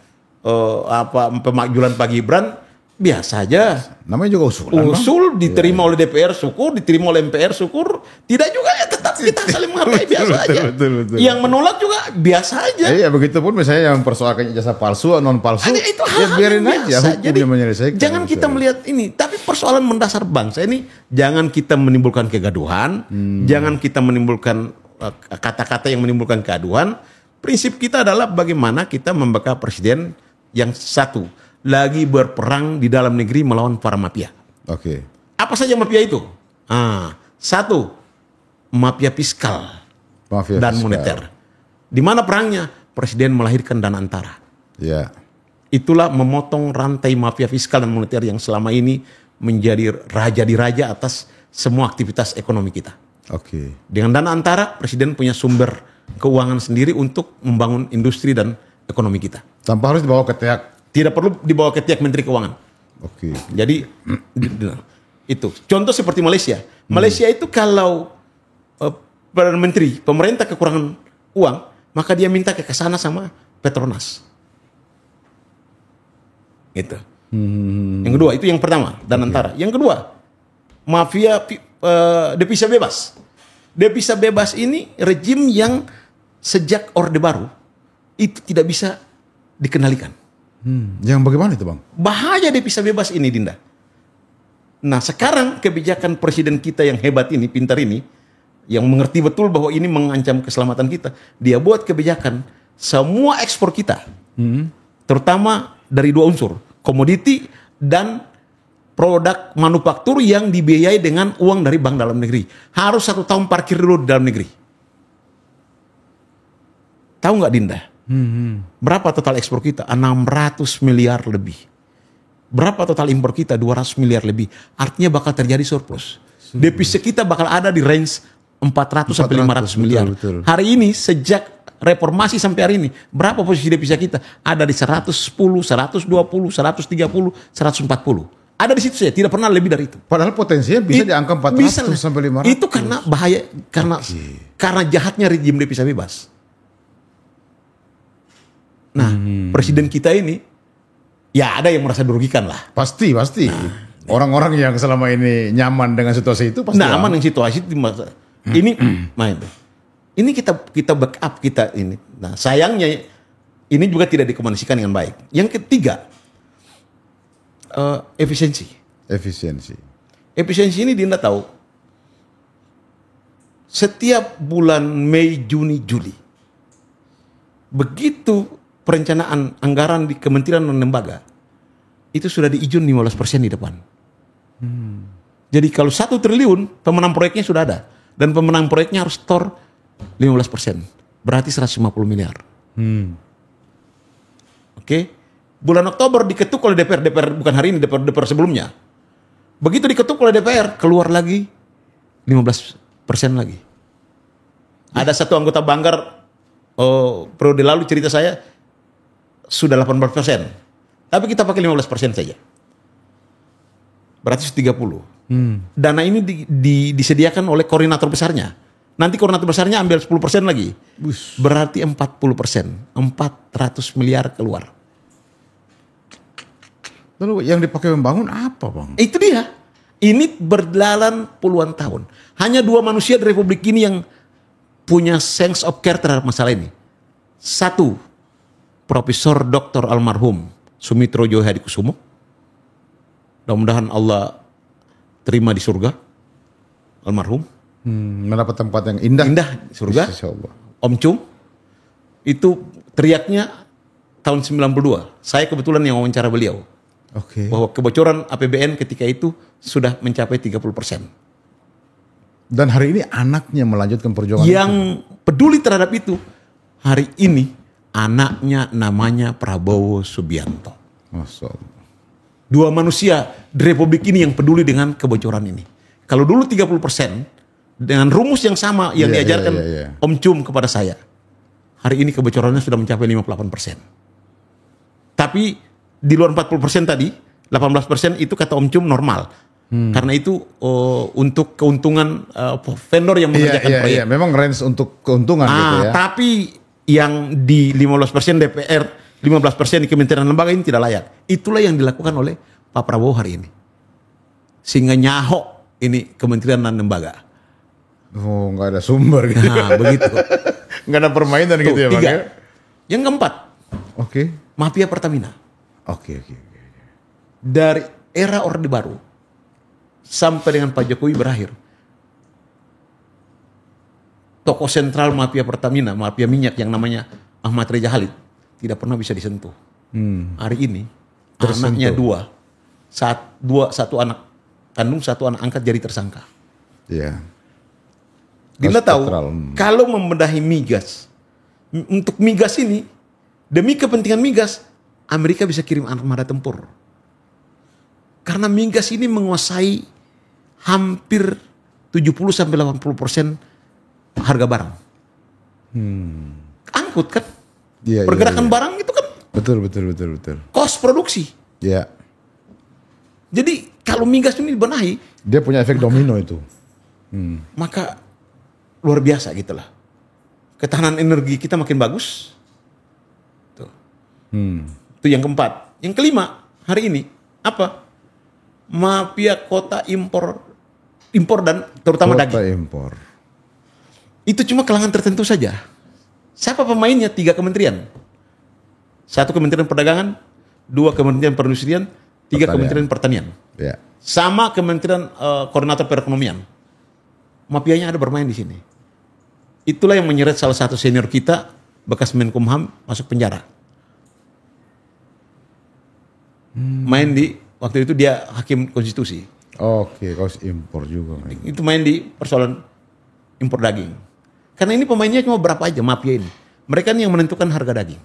pemakjulan Pak Gibran, biasa aja. Namanya juga usul diterima oleh DPR, syukur, diterima oleh MPR, syukur. Tidak juga ya, tetap kita saling menghargai biasa aja. Betul. Yang menolak juga biasa aja. Iya, begitupun misalnya yang mempersoalkan ijazah palsu atau non palsu, itu hal biarin aja hukumnya menyelesaikan. Jangan kita melihat ini, tapi persoalan mendasar bangsa ini jangan kita menimbulkan kegaduhan, jangan kita menimbulkan kata-kata yang menimbulkan kegaduhan. Prinsip kita adalah bagaimana kita membekal presiden yang satu lagi berperang di dalam negeri melawan para mafia. Apa saja mafia itu? Satu, mafia fiskal dan moneter. Di mana perangnya? Presiden melahirkan dana antara. Itulah memotong rantai mafia fiskal dan moneter yang selama ini menjadi raja di raja atas semua aktivitas ekonomi kita. Dengan dana antara, presiden punya sumber keuangan sendiri untuk membangun industri dan ekonomi kita. Tanpa harus dibawa ke tiak. Tidak perlu dibawa ke tiak Menteri Keuangan. Jadi itu contoh seperti Malaysia. Malaysia itu kalau Perdana Menteri, pemerintah kekurangan uang, maka dia minta ke sana sama Petronas. Gitu. Yang kedua, itu yang pertama, dan antara. Yang kedua, mafia devisa bebas. Devisa bebas ini rejim yang sejak Orde Baru itu tidak bisa dikendalikan. Yang bagaimana itu, Bang? Bahaya devisa bebas ini, Dinda. Nah, sekarang kebijakan presiden kita yang hebat ini, pintar ini, yang mengerti betul bahwa ini mengancam keselamatan kita, dia buat kebijakan semua ekspor kita, terutama dari dua unsur, komoditi dan produk manufaktur yang dibiayai dengan uang dari bank dalam negeri, harus 1 tahun parkir dulu di dalam negeri. Tahu nggak, Dinda? Berapa total ekspor kita? 600 miliar lebih. Berapa total impor kita? 200 miliar lebih. Artinya bakal terjadi surplus. Devisa kita bakal ada di range 400 sampai 500 miliar. Betul. Hari ini sejak reformasi sampai hari ini, berapa posisi devisa kita? Ada di 110, 120, 130, 140. Ada di situ saja, tidak pernah lebih dari itu. Padahal potensinya bisa di angka 400 sampai 500. Itu karena bahaya, karena jahatnya rejim devisa bebas. Nah, presiden kita ini, ya ada yang merasa dirugikan lah. Pasti. Orang-orang yang selama ini nyaman dengan situasi itu pasti. Nyaman dengan situasi itu. Ini, ini kita backup kita ini. Nah, sayangnya Ini juga tidak dikomunikasikan dengan baik. Yang ketiga, efisiensi. Efisiensi ini Dinda tahu, setiap bulan Mei, Juni, Juli, begitu perencanaan anggaran di kementerian dan lembaga, itu sudah diizin 15% di depan. Jadi kalau 1 triliun, pemenang proyeknya sudah ada. Dan pemenang proyeknya harus store 15%. Berarti 150 miliar. Oke. Bulan Oktober diketuk oleh DPR bukan hari ini, DPR sebelumnya. Begitu diketuk oleh DPR, keluar lagi 15% lagi. Ada satu anggota Banggar periode lalu cerita saya sudah 18%. Tapi kita pakai 15% saja. Berarti 30. Dana ini disediakan oleh koordinator besarnya. Nanti koordinator besarnya ambil 10% lagi. Berarti 40%. 400 miliar keluar. Lalu yang dipakai membangun apa, Bang? Itu dia. Ini berjalan puluhan tahun. Hanya 2 manusia di Republik ini yang punya sense of care terhadap masalah ini. 1, Profesor Dr. Almarhum Sumitro Joyo Hadikusumo. Mudah-mudahan Allah terima di surga. Almarhum. Mendapat tempat yang indah. Indah di surga. Insyaallah. Om Cum. Itu teriaknya tahun 92. Saya kebetulan yang wawancara beliau. Oke. Bahwa kebocoran APBN ketika itu sudah mencapai 30%. Dan hari ini anaknya melanjutkan perjuangan Yang itu. peduli terhadap itu, hari ini anaknya namanya Prabowo Subianto. Masya Allah. 2 manusia di Republik ini yang peduli dengan kebocoran ini. Kalau dulu 30%, dengan rumus yang sama yang diajarkan Om Cum kepada saya, hari ini kebocorannya sudah mencapai 58%. Tapi di luar 40% tadi, 18% itu kata Om Cum normal. Karena itu untuk keuntungan vendor yang mengerjakan proyek. Iya, memang range untuk keuntungan gitu ya. Tapi yang di 15% DPR, 15% di kementerian lembaga ini tidak layak. Itulah yang dilakukan oleh Pak Prabowo hari ini. Sehingga nyahok ini kementerian dan lembaga. Oh, nggak ada sumber gitu. Nah, begitu. Nggak ada permainan gitu ya, Bang. 3. Yang keempat, Oke. mafia Pertamina. Oke. Dari era Orde Baru sampai dengan Pak Jokowi berakhir, tokoh sentral mafia Pertamina, mafia minyak yang namanya Ahmad Reza Khalid tidak pernah bisa disentuh. Hari ini anaknya 2, satu anak kandung, 1 anak angkat jadi tersangka. Iya. Dinda tahu kalau membenahi migas, untuk migas ini demi kepentingan migas, Amerika bisa kirim armada tempur. Karena migas ini menguasai hampir 70-80% harga barang. Angkut kan? Iya, pergerakan barang itu kan Betul. cost produksi. Iya. Jadi kalau migas ini dibenahi, Dia punya efek domino itu. maka luar biasa gitulah. Ketahanan energi kita makin bagus. Tuh. Itu yang keempat. Yang kelima, hari ini apa? Mafia kota impor dan terutama Kota daging. impor. Itu cuma kalangan tertentu saja. Siapa pemainnya? 3 kementerian. 1 kementerian perdagangan, 2 kementerian perindustrian, 3 kementerian pertanian. Ya. Sama kementerian koordinator perekonomian. Mafianya ada bermain di sini. Itulah yang menyeret salah satu senior kita, bekas Menkumham, masuk penjara. Main di, waktu itu dia hakim konstitusi. Oke, kaos impor juga. Itu main di persoalan impor daging. Karena ini pemainnya cuma berapa aja mafia ini. Mereka ini yang menentukan harga daging.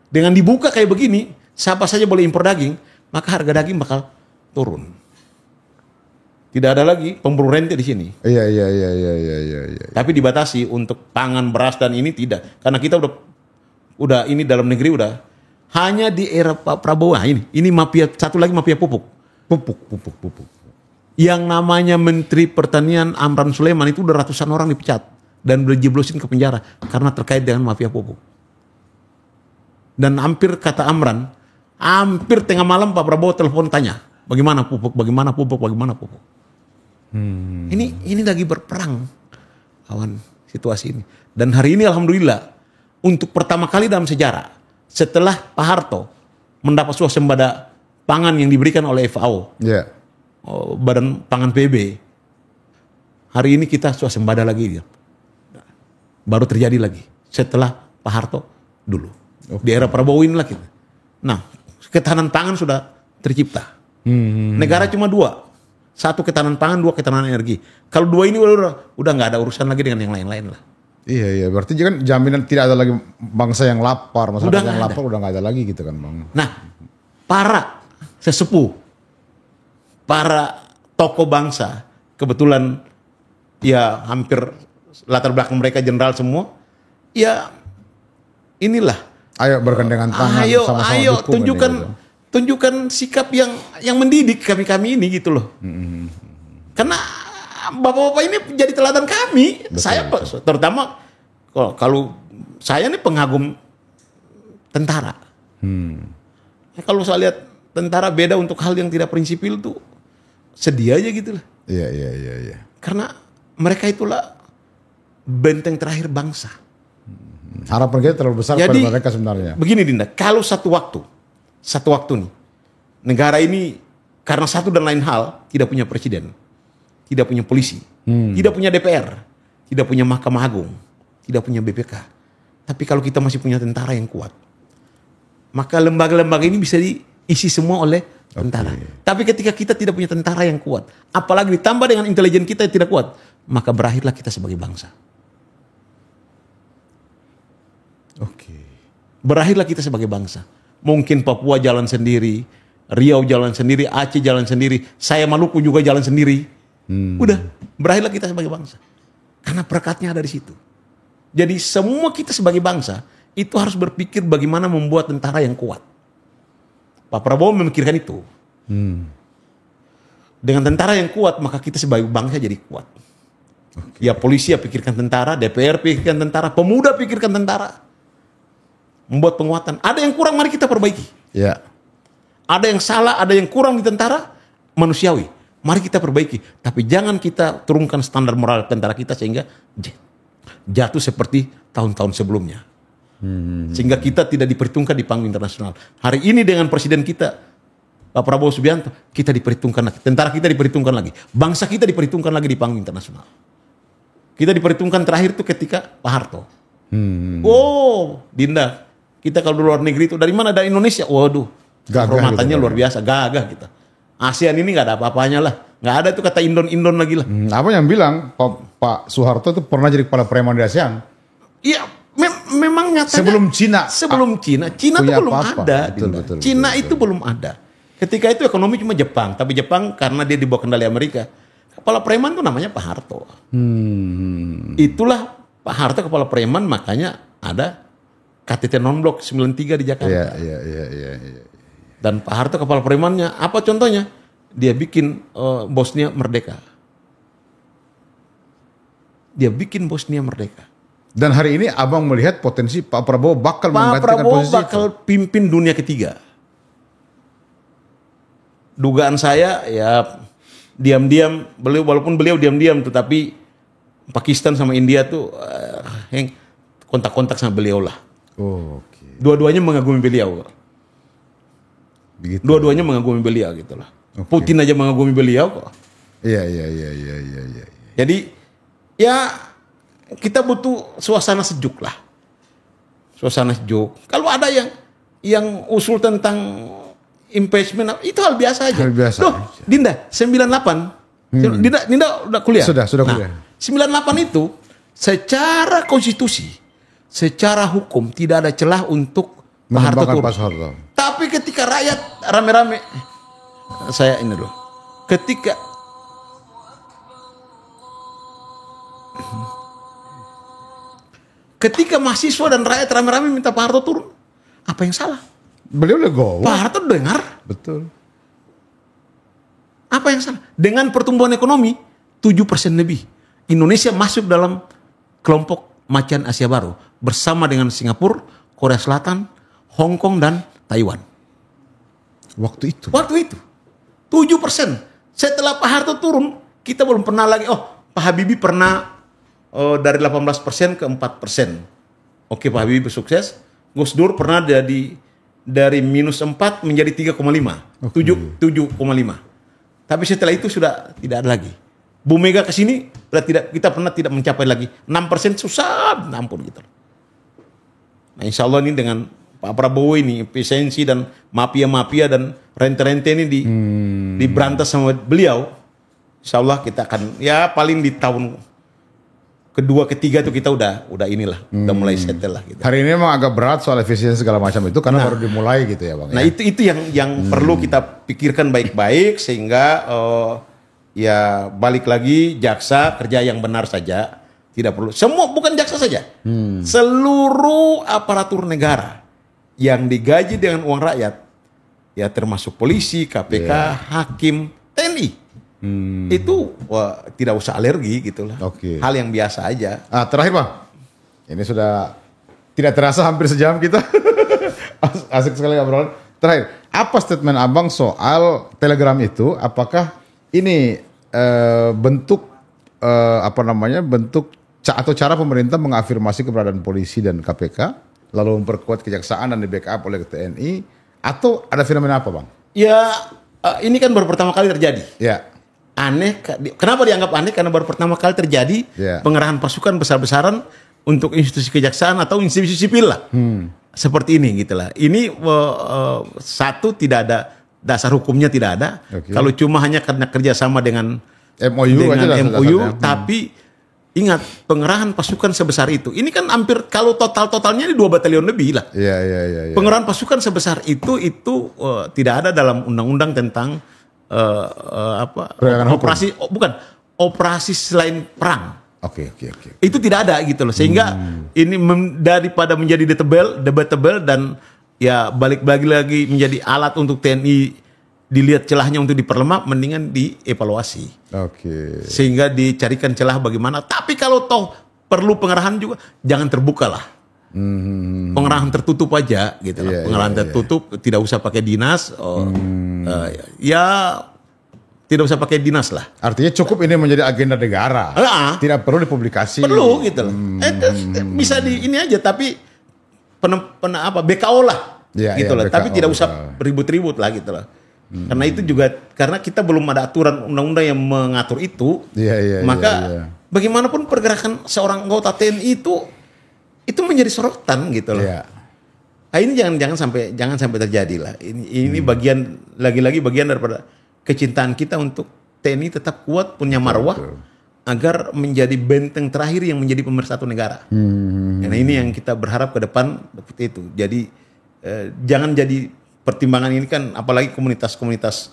Dengan dibuka kayak begini, siapa saja boleh impor daging, maka harga daging bakal turun. Tidak ada lagi pemburu rente di sini. Iya. Tapi dibatasi untuk pangan, beras dan ini tidak. Karena kita udah ini dalam negeri udah hanya di era Pak Prabowo. Nah, ini mafia, satu lagi mafia pupuk. Pupuk. Yang namanya Menteri Pertanian Amran Sulaiman itu udah ratusan orang dipecat dan udah jeblosin ke penjara karena terkait dengan mafia pupuk. Dan hampir kata Amran, hampir tengah malam Pak Prabowo telepon tanya, bagaimana pupuk. Ini lagi berperang kawan situasi ini. Dan hari ini alhamdulillah untuk pertama kali dalam sejarah setelah Pak Harto mendapat swasembada pangan yang diberikan oleh FAO, Badan Pangan PB, hari ini kita swasembada lagi. Baru terjadi lagi setelah Pak Harto dulu. Di era Prabowo inilah kita. Nah, ketahanan pangan sudah tercipta. Negara cuma dua. Satu ketahanan pangan, dua ketahanan energi. Kalau dua ini udah nggak ada urusan lagi dengan yang lain-lain lah. Iya. Berarti kan jaminan tidak ada lagi bangsa yang lapar. Masyarakat yang lapar udah nggak ada lagi gitu kan, Bang. Nah, para sesepuh, para tokoh bangsa, kebetulan ya hampir latar belakang mereka jenderal semua, ya inilah. Ayo bergandengan tangan, sama-sama ayo dukung tunjukkan sikap yang mendidik kami ini gitu loh. Karena bapak-bapak ini jadi teladan kami. Saya terutama kalau saya ini pengagum tentara. Kalau saya lihat tentara beda untuk hal yang tidak prinsipil tuh sedih aja gitu lah. Iya. Karena mereka itulah benteng terakhir bangsa. Harapan kita terlalu besar pada mereka sebenarnya. Begini Dinda, kalau satu waktu nih, negara ini karena satu dan lain hal tidak punya presiden, tidak punya polisi, tidak punya DPR, tidak punya Mahkamah Agung, tidak punya BPK. Tapi kalau kita masih punya tentara yang kuat, maka lembaga-lembaga ini bisa diisi semua oleh tentara. Tapi ketika kita tidak punya tentara yang kuat, apalagi ditambah dengan intelijen kita yang tidak kuat, maka berakhirlah kita sebagai bangsa. Berakhirlah kita sebagai bangsa. Mungkin Papua jalan sendiri, Riau jalan sendiri, Aceh jalan sendiri, saya Maluku juga jalan sendiri. Udah, berakhirlah kita sebagai bangsa. Karena perekatnya ada di situ. Jadi semua kita sebagai bangsa itu harus berpikir bagaimana membuat tentara yang kuat. Pak Prabowo memikirkan itu. Dengan tentara yang kuat, maka kita sebagai bangsa jadi kuat. Ya polisi ya pikirkan tentara, DPR pikirkan tentara, pemuda pikirkan tentara. Membuat penguatan. Ada yang kurang, mari kita perbaiki. Ya. Ada yang salah, ada yang kurang di tentara, manusiawi. Mari kita perbaiki. Tapi jangan kita turunkan standar moral tentara kita sehingga jatuh seperti tahun-tahun sebelumnya. Sehingga kita tidak diperhitungkan di panggung internasional. Hari ini dengan presiden kita, Pak Prabowo Subianto, kita diperhitungkan lagi. Tentara kita diperhitungkan lagi. Bangsa kita diperhitungkan lagi di panggung internasional. Kita diperhitungkan terakhir itu ketika Pak Harto. Dinda, kita kalau di luar negeri itu dari mana? Dari Indonesia. Waduh, kehormatannya gitu, luar biasa, gagah kita. ASEAN ini nggak ada apa-apanya lah, nggak ada tuh kata Indon lagi lah. Apa yang bilang Pak Soeharto itu pernah jadi kepala preman di ASEAN? Iya, memang nyatanya. Sebelum Cina itu belum ada. Betul, Cina itu belum ada. Ketika itu ekonomi cuma Jepang, tapi Jepang karena dia di bawah kendali Amerika, kepala preman tuh namanya Pak Harto. Itulah Pak Harto kepala preman, makanya ada KTT non-blok 93 di Jakarta. Iya. Dan Pak Harto kepala premannya, apa contohnya? Dia bikin Bosnia merdeka. Dan hari ini abang melihat potensi Pak Prabowo bakal menggantikan posisi itu. Pak Prabowo bakal pimpin dunia ketiga. Dugaan saya ya diam-diam, walaupun beliau diam-diam, tetapi Pakistan sama India tuh kontak-kontak sama beliau lah. Dua-duanya mengagumi beliau. Begitu. Dua-duanya mengagumi beliau gitu lah. Putin aja mengagumi beliau kok. Iya. Jadi ya kita butuh suasana sejuk lah. Suasana sejuk. Kalau ada yang usul tentang impeachment, itu hal biasa aja. Dinda, 98. Dinda udah kuliah? Sudah kuliah. 98 itu secara konstitusi, secara hukum tidak ada celah untuk Pak Harto turun. Tapi ketika rakyat rame-rame, saya ini dulu. Ketika mahasiswa dan rakyat rame-rame minta Pak Harto turun, apa yang salah? Beliau legowo. Pak Harto dengar. Betul. Apa yang salah? Dengan pertumbuhan ekonomi 7% lebih, Indonesia masuk dalam kelompok macan Asia Baru bersama dengan Singapura, Korea Selatan, Hong Kong dan Taiwan. Waktu itu 7%. Setelah Pak Harto turun, kita belum pernah lagi. Pak Habibie pernah dari 18% ke 4%. Oke, Pak Habibie sukses. Gus Dur pernah dari -4 menjadi 3,5, 7,5. Tapi setelah itu sudah tidak ada lagi. Bu Mega ke sini kita pernah tidak mencapai lagi 6%, susah, ampun gitu. Nah, insya Allah ini dengan Pak Prabowo ini efisiensi dan mafia-mafia dan rente-rente ini diberantas sama beliau. Insya Allah kita akan ya paling di tahun kedua ketiga itu kita udah udah mulai settle lah gitu. Hari ini memang agak berat soal efisiensi segala macam itu karena baru dimulai gitu ya Bang. Nah itu yang perlu kita pikirkan baik-baik sehingga ya balik lagi jaksa kerja yang benar saja, tidak perlu semua, bukan jaksa saja, seluruh aparatur negara yang digaji dengan uang rakyat ya termasuk polisi, KPK, hakim, TNI. Itu tidak usah alergi gitulah. Hal yang biasa aja. Terakhir Bang, ini sudah tidak terasa hampir sejam kita. Asik sekali obrolan. Terakhir, apa statement Abang soal Telegram itu? Apakah ini bentuk bentuk atau cara pemerintah mengafirmasi keberadaan polisi dan KPK, lalu memperkuat kejaksaan dan di backup oleh TNI, atau ada fenomena apa Bang? Ya ini kan baru pertama kali terjadi. Ya. Aneh, kenapa dianggap aneh? Karena baru pertama kali terjadi pengerahan pasukan besar-besaran untuk institusi kejaksaan atau institusi sipil lah, seperti ini gitulah. Ini satu, tidak ada dasar hukumnya, tidak ada. Kalau cuma hanya karena kerjasama dengan MOU, tapi ingat pengerahan pasukan sebesar itu. Ini kan hampir kalau totalnya ini 2 batalion lebih lah. Pengerahan pasukan sebesar itu tidak ada dalam undang-undang tentang operasi operasi selain perang. Itu tidak ada gitu loh. Sehingga ini daripada menjadi debatable dan ya balik lagi menjadi alat untuk TNI dilihat celahnya untuk diperlemah, mendingan dievaluasi. Sehingga dicarikan celah bagaimana. Tapi kalau toh perlu pengerahan juga, jangan terbuka lah. Pengerahan tertutup aja gitu lah. Pengerahan tertutup, tidak usah pakai dinas. Ya tidak usah pakai dinas lah. Artinya cukup ini menjadi agenda negara. Tidak perlu dipublikasi. Perlu gitu loh. Bisa di ini aja, tapi BKO lah. Gitu lah. Tapi tidak usah ribut-ribut lah gitu lah. Karena itu juga karena kita belum ada aturan undang-undang yang mengatur itu. Maka bagaimanapun pergerakan seorang anggota TNI itu menjadi sorotan gitu loh. Nah, ini jangan sampai terjadi lah. Ini bagian lagi-lagi bagian daripada kecintaan kita untuk TNI tetap kuat, punya marwah, agar menjadi benteng terakhir yang menjadi pemersatu negara. Nah ini yang kita berharap ke depan seperti itu. Jadi jangan jadi pertimbangan ini kan, apalagi komunitas-komunitas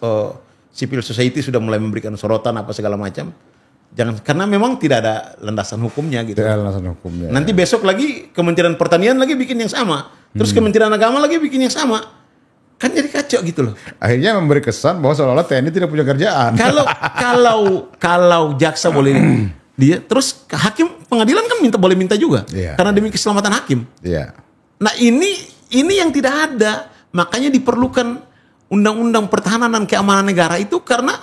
civil society sudah mulai memberikan sorotan apa segala macam. Jangan, karena memang tidak ada landasan hukumnya gitu. Tidak ada landasan hukumnya. Nanti besok lagi Kementerian Pertanian lagi bikin yang sama, terus Kementerian Agama lagi bikin yang sama, kan jadi kacau gitu loh. Akhirnya memberi kesan bahwa seolah-olah TNI tidak punya kerjaan. Kalau jaksa boleh dia, terus hakim pengadilan kan boleh minta juga, karena demi keselamatan hakim. Nah ini yang tidak ada, makanya diperlukan undang-undang pertahanan dan keamanan negara itu karena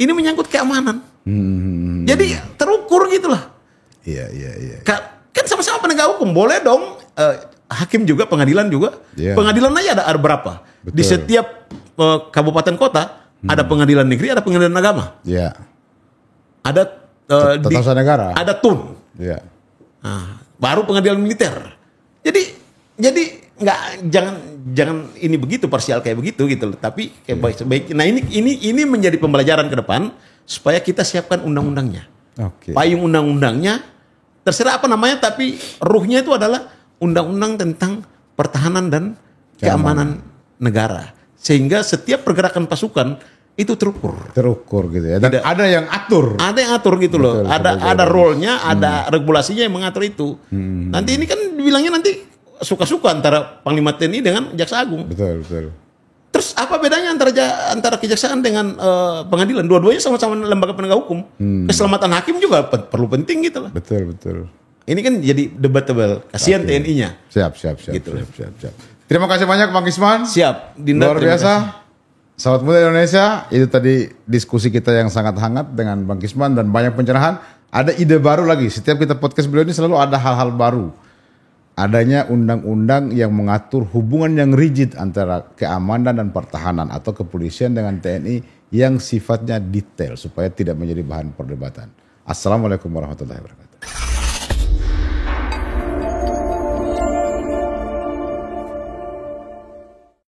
ini menyangkut keamanan. Jadi terukur gitulah. Kan sama-sama penegak hukum, boleh dong. Hakim juga, pengadilan juga. Pengadilan aja ada berapa? Betul. Di setiap kabupaten kota ada pengadilan negeri, ada pengadilan agama. Ada tata negara. Ada TUN. Nah, baru pengadilan militer. Jadi nggak jangan ini begitu parsial kayak begitu gitu loh. Tapi kayak baik. Nah ini menjadi pembelajaran ke depan supaya kita siapkan undang-undangnya. Payung undang-undangnya terserah apa namanya, tapi ruhnya itu adalah undang-undang tentang pertahanan dan keamanan negara. Sehingga setiap pergerakan pasukan itu terukur gitu ya. Dan ada yang atur. Ada yang atur gitu loh. Ada role-nya, ada regulasinya yang mengatur itu. Nanti ini kan dibilangnya nanti suka-suka antara Panglima TNI dengan Jaksa Agung. Betul. Terus apa bedanya antara kejaksaan dengan pengadilan? Dua-duanya sama-sama lembaga penegak hukum. Keselamatan hakim juga perlu penting gitu lah. Betul. Ini kan jadi debatable. Kasihan TNI-nya. Siap. Gitu. Siap. Terima kasih banyak Bang Kisman. Siap. Dinda, luar biasa. Sahabat Muda Indonesia, itu tadi diskusi kita yang sangat hangat dengan Bang Kisman dan banyak pencerahan. Ada ide baru lagi. Setiap kita podcast beliau ini selalu ada hal-hal baru. adanya undang-undang yang mengatur hubungan yang rigid antara keamanan dan pertahanan atau kepolisian dengan TNI yang sifatnya detail supaya tidak menjadi bahan perdebatan. Assalamualaikum warahmatullahi wabarakatuh.